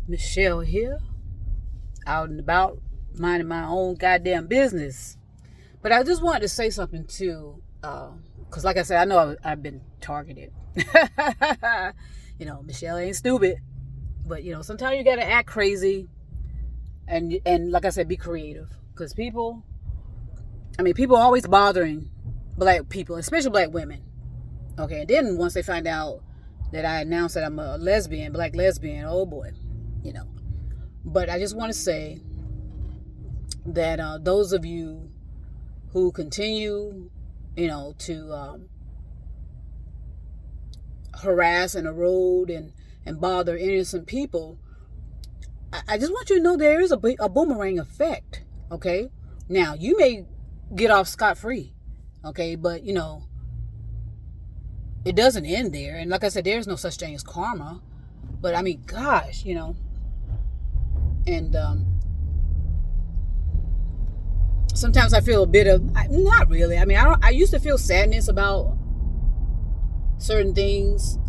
Michelle here, out and about, minding my own goddamn business. But I just wanted to say something too, because like I said, I know I've been targeted. Michelle ain't stupid, but sometimes you gotta act crazy, and like I said, be creative, because people are always bothering black people, especially black women. Okay, and then once they find out that I announced that I'm a lesbian, black lesbian, oh boy, But I just want to say that those of you who continue, to harass and erode and bother innocent people, I just want you to know there is a boomerang effect, okay? Now, you may get off scot-free, okay? But, it doesn't end there. And like I said, there's no such thing as karma. But, gosh, and sometimes I feel a bit of, not really. I used to feel sadness about certain things.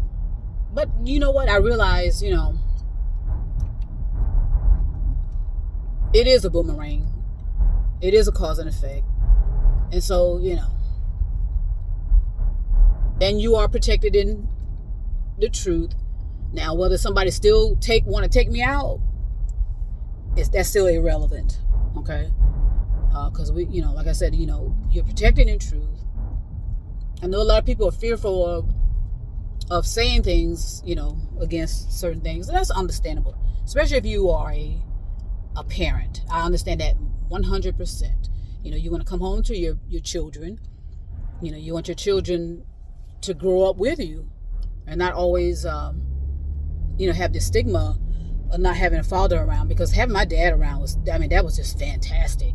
But you know what? I realize, it is a boomerang. It is a cause and effect. And so, and you are protected in the truth. Now, whether somebody still want to take me out, that's still irrelevant, okay? Because like I said, you're protected in truth. I know a lot of people are fearful of saying things, against certain things, and that's understandable, especially if you are a parent. I understand that 100%. You want to come home to your children. You want your children to grow up with you, and not always, have the stigma of not having a father around. Because having my dad around that was just fantastic.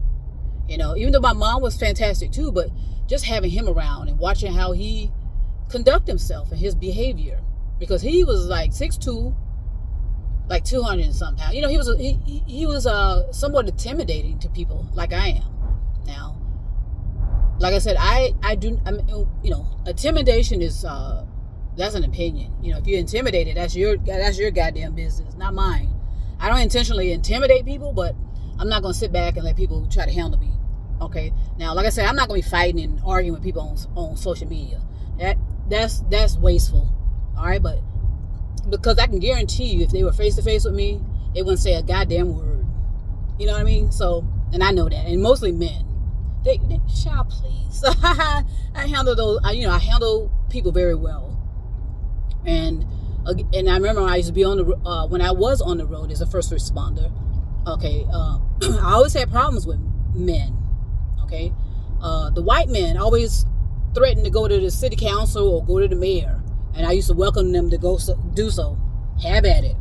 Even though my mom was fantastic too, but just having him around and watching how he conduct himself and his behavior, because he was like 6'2", like 200 and something pounds. He was somewhat intimidating to people like I am now. Like I said, intimidation is that's an opinion. If you're intimidated, that's your goddamn business, not mine. I don't intentionally intimidate people, but I'm not gonna sit back and let people try to handle me. Okay. Now, like I said, I'm not gonna be fighting and arguing with people on social media. That's wasteful. All right, but because I can guarantee you, if they were face to face with me, they wouldn't say a goddamn word. You know what I mean? So, and I know that, and mostly men. They child, please. I handle those. I handle people very well. And I remember I used to be on the when I was on the road as a first responder. Okay, I always had problems with men. Okay, the white men always threatened to go to the city council or go to the mayor, and I used to welcome them to do so. Have at it.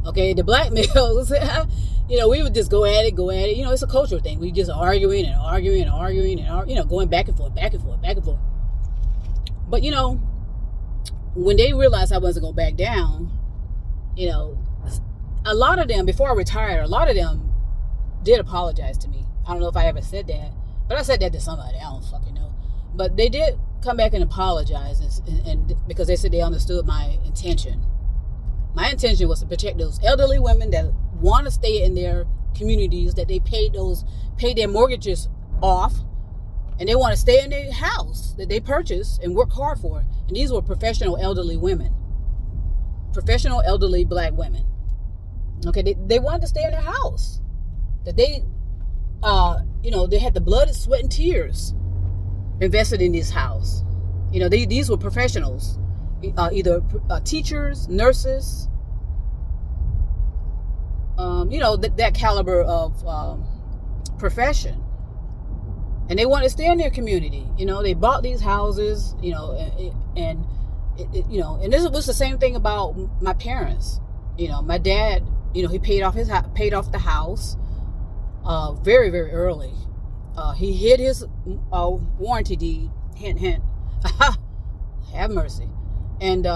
Okay, the black males, we would just go at it. It's a cultural thing. We just arguing, going back and forth. But when they realized I wasn't gonna back down, a lot of them, before I retired, did apologize to me. I don't know if I ever said that, but I said that to somebody. I don't fucking know. But they did come back and apologize, and because they said they understood my intention. My intention was to protect those elderly women that want to stay in their communities, that they paid their mortgages off, and they want to stay in their house that they purchased and work hard for. And these were professional elderly women, professional elderly black women. Okay, they wanted to stay in their house, that they, they had the blood, sweat, and tears invested in this house. These were professionals. Either teachers, nurses, that caliber of profession, and they want to stay in their community. They bought these houses, and this was the same thing about my parents. My dad, he paid off the house very, very early. He hid his warranty deed. Hint, hint. Have mercy. And,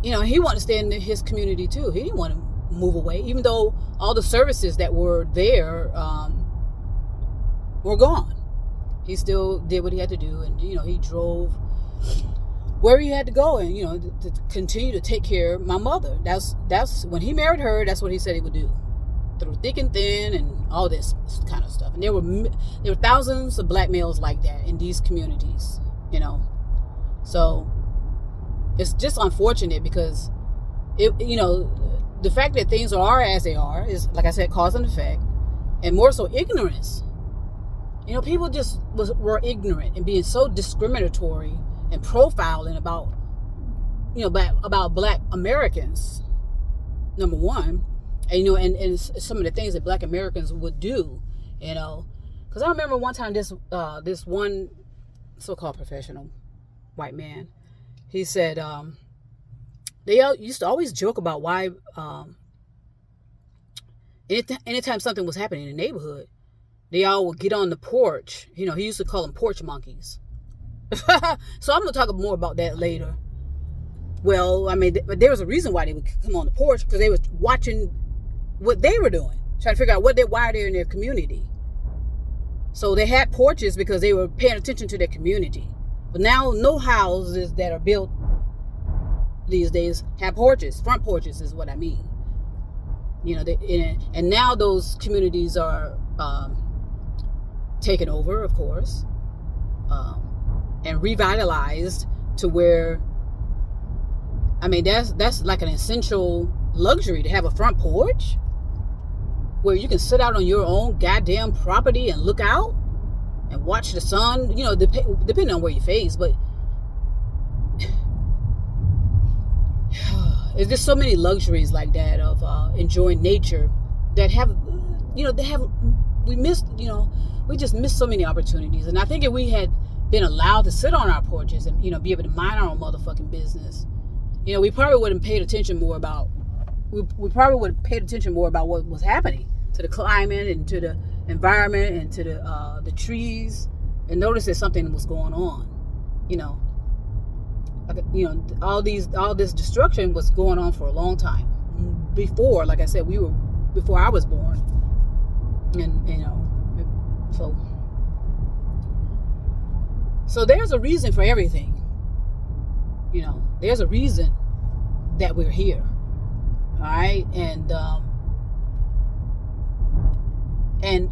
he wanted to stay in his community too. He didn't want to move away, even though all the services that were there were gone. He still did what he had to do. And, he drove where he had to go, and to continue to take care of my mother. That's when he married her. That's what he said he would do, through thick and thin, and all this kind of stuff. And there were thousands of black males like that in these communities. So it's just unfortunate, because the fact that things are as they are is, like I said, cause and effect, and more so ignorance. People just were ignorant and being so discriminatory and profiling about black Americans, number one, and some of the things that black Americans would do, because I remember one time this one so-called professional white man, he said they used to always joke about why anytime something was happening in the neighborhood, they all would get on the porch. He used to call them porch monkeys. So I'm going to talk more about that later. Well, I mean, but there was a reason why they would come on the porch, because they was watching what they were doing, trying to figure out why they're in their community. So they had porches because they were paying attention to their community. But now no houses that are built these days have porches. Front porches is what I mean. And now those communities are taken over, of course, and revitalized to where, I mean, that's like an essential luxury, to have a front porch where you can sit out on your own goddamn property and look out and watch the sun, depending on where you face. But there's just so many luxuries like that of enjoying nature that we just missed so many opportunities. And I think if we had been allowed to sit on our porches and be able to mind our own motherfucking business, we probably would have paid attention more about what was happening to the climate and to the environment and to the trees, and notice that something was going on. All this destruction was going on for a long time before, like I said, before I was born. And so there's a reason for everything. There's a reason that we're here. All right. And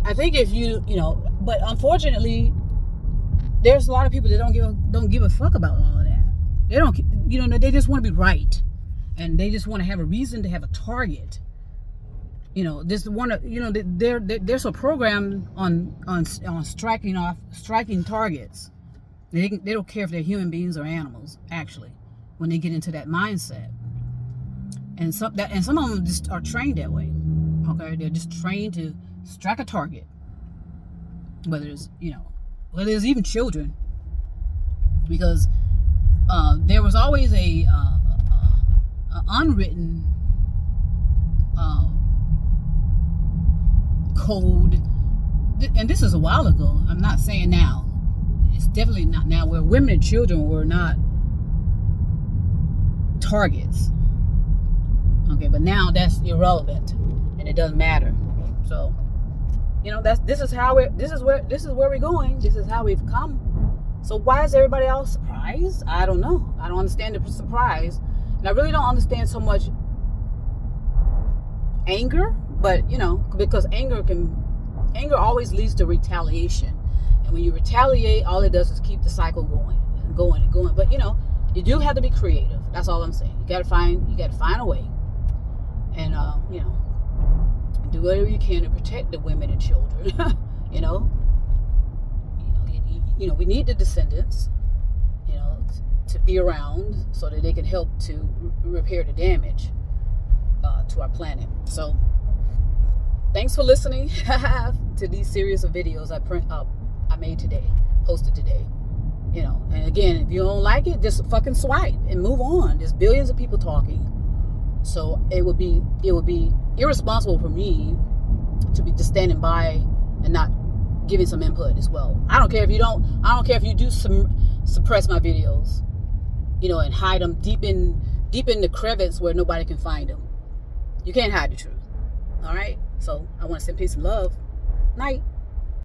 I think if but unfortunately, there's a lot of people that don't give a fuck about all of that. They don't, they just want to be right, and they just want to have a reason to have a target. Just want to, they're so programmed on striking targets. They don't care if they're human beings or animals, actually, when they get into that mindset. And some of them just are trained that way. Okay, they're just trained to strike a target. Whether it's even children, because there was always a unwritten code, and this is a while ago. I'm not saying now. It's definitely not now, where women and children were not targets. Okay, but now that's irrelevant, and it doesn't matter. So, this is where we're going. This is how we've come. So why is everybody else surprised? I don't know. I don't understand the surprise, and I really don't understand so much anger. But because anger always leads to retaliation, and when you retaliate, all it does is keep the cycle going and going and going. But you do have to be creative. That's all I'm saying. You got to find a way, and do whatever you can to protect the women and children. We need the descendants, to be around so that they can help to repair the damage to our planet. So, thanks for listening to these series of videos I made today, posted today. And again, if you don't like it, just fucking swipe and move on. There's billions of people talking. So it would be irresponsible for me to be just standing by and not giving some input as well. I don't care if you do suppress my videos, and hide them deep in the crevice where nobody can find them. You can't hide the truth. All right. So I want to send peace and love. Night.